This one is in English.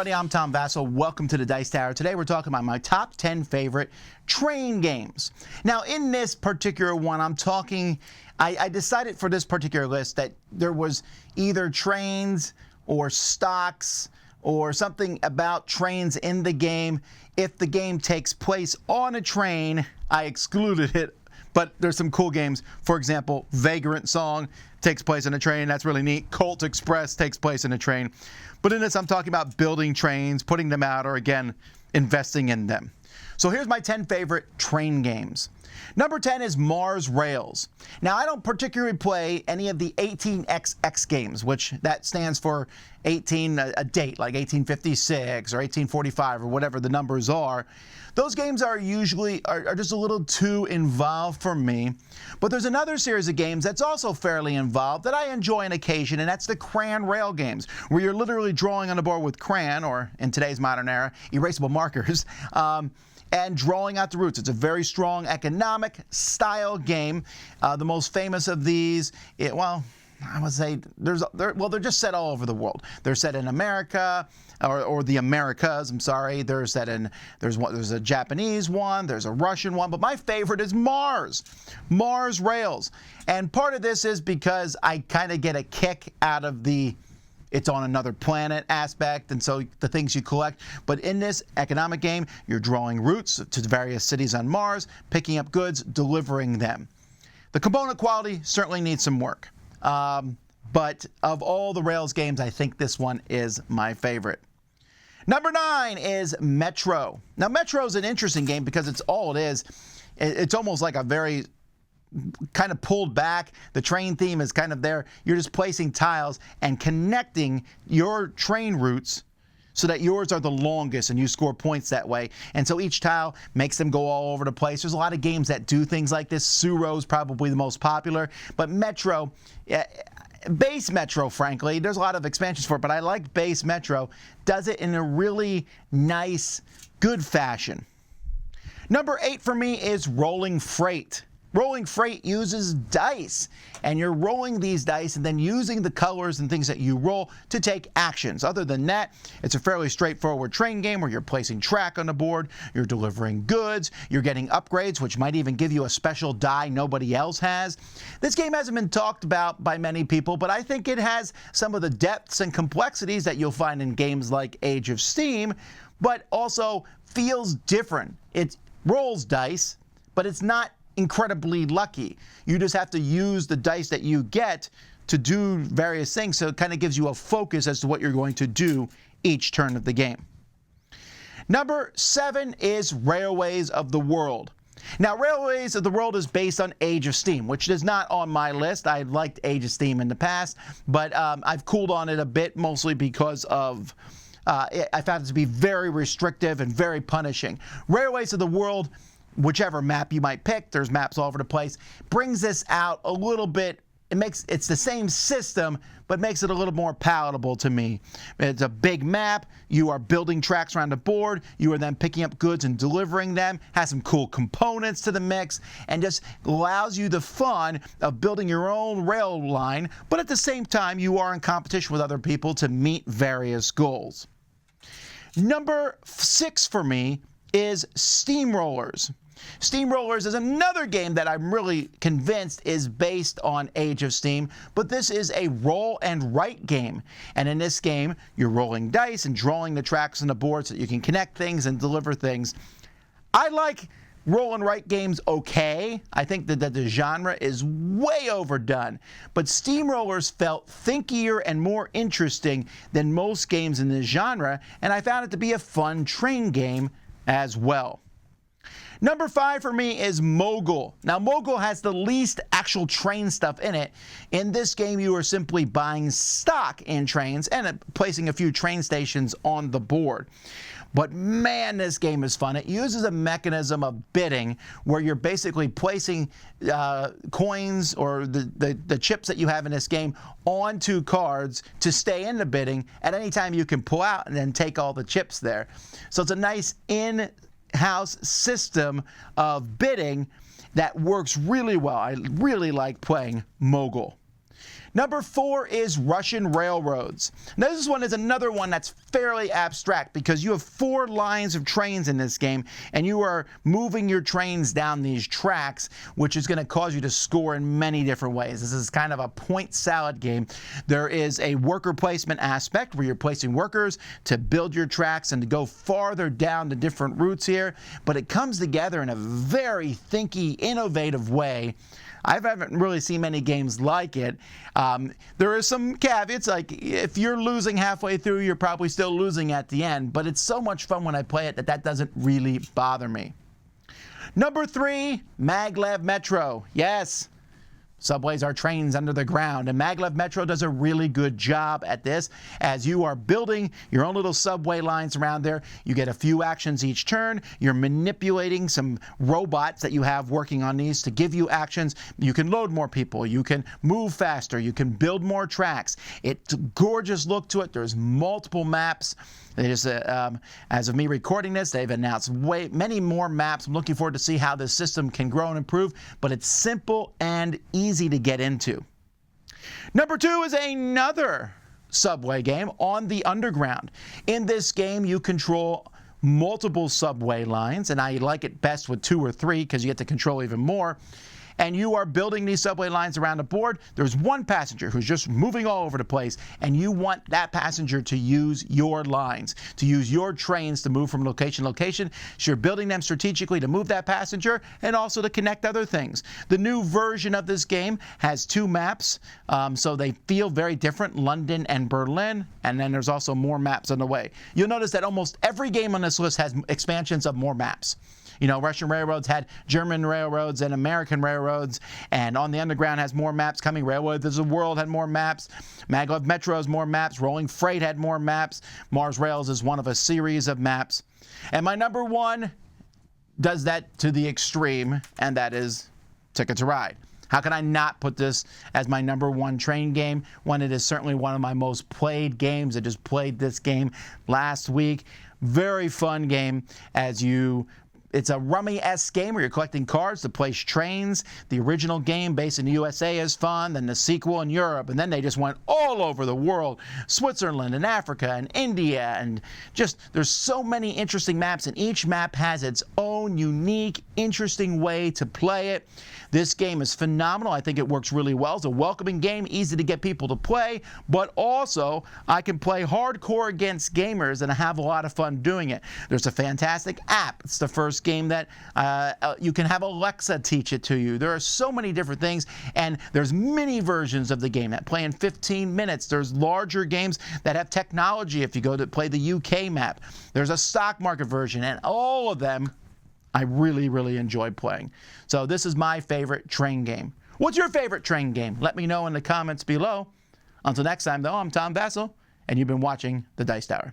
everybody, I'm Tom Vasel. Welcome to the Dice Tower. Today we're talking about my top 10 favorite train games. Now in this particular one, I decided for this particular list that there was either trains or stocks or something about trains in the game. If the game takes place on a train, I excluded it. But there's some cool games. For example, Vagrant Song takes place in a train. That's really neat. Colt Express takes place in a train. But in this, I'm talking about building trains, putting them out, or again, investing in them. So here's my 10 favorite train games. Number 10 is Mars Rails. Now, I don't particularly play any of the 18XX games, which that stands for 18, a date, like 1856 or 1845 or whatever the numbers are. Those games are usually just a little too involved for me. But there's another series of games that's also fairly involved that I enjoy on occasion, and that's the crayon rail games, where you're literally drawing on the board with crayon, or in today's modern era, erasable markers, and drawing out the routes. It's a very strong economic style game. The most famous of these, I would say they're just set all over the world. They're set in America, or the Americas. I'm sorry. There's a Japanese one. There's a Russian one. But my favorite is Mars Rails. And part of this is because I kind of get a kick out of the it's on another planet aspect, and so the things you collect. But in this economic game, you're drawing routes to various cities on Mars, picking up goods, delivering them. The component quality certainly needs some work. But of all the Rails games, I think this one is my favorite. Number 9 is Metro. Now, Metro is an interesting game because it's all it is. It's almost like a very kind of pulled back. The train theme is kind of there. You're just placing tiles and connecting your train routes so that yours are the longest and you score points that way. And so each tile makes them go all over the place. There's a lot of games that do things like this. Suro is probably the most popular. But Metro, base Metro, frankly, there's a lot of expansions for it, but I like base Metro. Does it in a really nice, good fashion. Number 8 for me is Rolling Freight. Rolling Freight uses dice, and you're rolling these dice and then using the colors and things that you roll to take actions. Other than that, it's a fairly straightforward train game where you're placing track on the board, you're delivering goods, you're getting upgrades, which might even give you a special die nobody else has. This game hasn't been talked about by many people, but I think it has some of the depths and complexities that you'll find in games like Age of Steam, but also feels different. It rolls dice, but it's not incredibly lucky. You just have to use the dice that you get to do various things, so it kind of gives you a focus as to what you're going to do each turn of the game. Number 7 is Railways of the World. Now, Railways of the World is based on Age of Steam, which is not on my list. I liked Age of Steam in the past, but I've cooled on it a bit, mostly because of I found it to be very restrictive and very punishing. Railways of the World, whichever map you might pick, there's maps all over the place, brings this out a little bit. It's the same system, but makes it a little more palatable to me. It's a big map. You are building tracks around the board. You are then picking up goods and delivering them. Has some cool components to the mix, and just allows you the fun of building your own rail line, but at the same time, you are in competition with other people to meet various goals. Number 6 for me is Steamrollers. Steamrollers is another game that I'm really convinced is based on Age of Steam, but this is a roll and write game. And in this game, you're rolling dice and drawing the tracks on the board so that you can connect things and deliver things. I like roll and write games okay. I think that the genre is way overdone, but Steamrollers felt thinkier and more interesting than most games in this genre, and I found it to be a fun train game as well. Number 5 for me is Mogul. Now, Mogul has the least actual train stuff in it. In this game, you are simply buying stock in trains and placing a few train stations on the board. But man, this game is fun. It uses a mechanism of bidding where you're basically placing coins or the chips that you have in this game onto cards to stay in the bidding. At any time, you can pull out and then take all the chips there. So it's a nice in-house system of bidding that works really well. I really like playing Mogul. Number 4 is Russian railroads. Now this one is another one that's fairly abstract because you have 4 lines of trains in this game and you are moving your trains down these tracks, which is going to cause you to score in many different ways. This is kind of a point salad game. There is a worker placement aspect where you're placing workers to build your tracks and to go farther down the different routes here, but it comes together in a very thinky, innovative way. I haven't really seen many games like it. There are some caveats, like if you're losing halfway through, you're probably still losing at the end, but it's so much fun when I play it that doesn't really bother me. Number 3, Maglev Metro. Yes, subways are trains under the ground, and Maglev Metro does a really good job at this. As you are building your own little subway lines around there, you get a few actions each turn. You're manipulating some robots that you have working on these to give you actions. You can load more people, you can move faster, you can build more tracks. It's a gorgeous look to it. There's multiple maps. As of me recording this, they've announced many more maps. I'm looking forward to see how this system can grow and improve, but it's simple and easy to get into. Number 2 is another subway game on the underground. In this game, you control multiple subway lines, and I like it best with 2 or 3 because you get to control even more. And you are building these subway lines around the board. There's one passenger who's just moving all over the place, and you want that passenger to use your lines, to use your trains to move from location to location. So you're building them strategically to move that passenger and also to connect other things. The new version of this game has 2 maps, so they feel very different, London and Berlin, and then there's also more maps on the way. You'll notice that almost every game on this list has expansions of more maps. You know, Russian railroads had German railroads and American railroads, and On the Underground has more maps coming. Railroads of the World had more maps. Maglev Metro has more maps. Rolling Freight had more maps. Mars Rails is one of a series of maps. And my number 1 does that to the extreme, and that is Ticket to Ride. How can I not put this as my number 1 train game when it is certainly one of my most played games? I just played this game last week. Very fun game as it's a rummy-esque game where you're collecting cards to place trains. The original game based in the USA is fun, then the sequel in Europe, and then they just went all over the world. Switzerland and Africa and India, and just there's so many interesting maps, and each map has its own unique, interesting way to play it. This game is phenomenal. I think it works really well. It's a welcoming game, easy to get people to play, but also I can play hardcore against gamers, and I have a lot of fun doing it. There's a fantastic app. It's the first game that you can have Alexa teach it to you. There are so many different things, and there's mini versions of the game that play in 15 minutes. There's larger games that have technology if you go to play the UK map. There's a stock market version, and all of them I really, really enjoy playing. So this is my favorite train game. What's your favorite train game? Let me know in the comments below. Until next time, though, I'm Tom Vasel, and you've been watching The Dice Tower.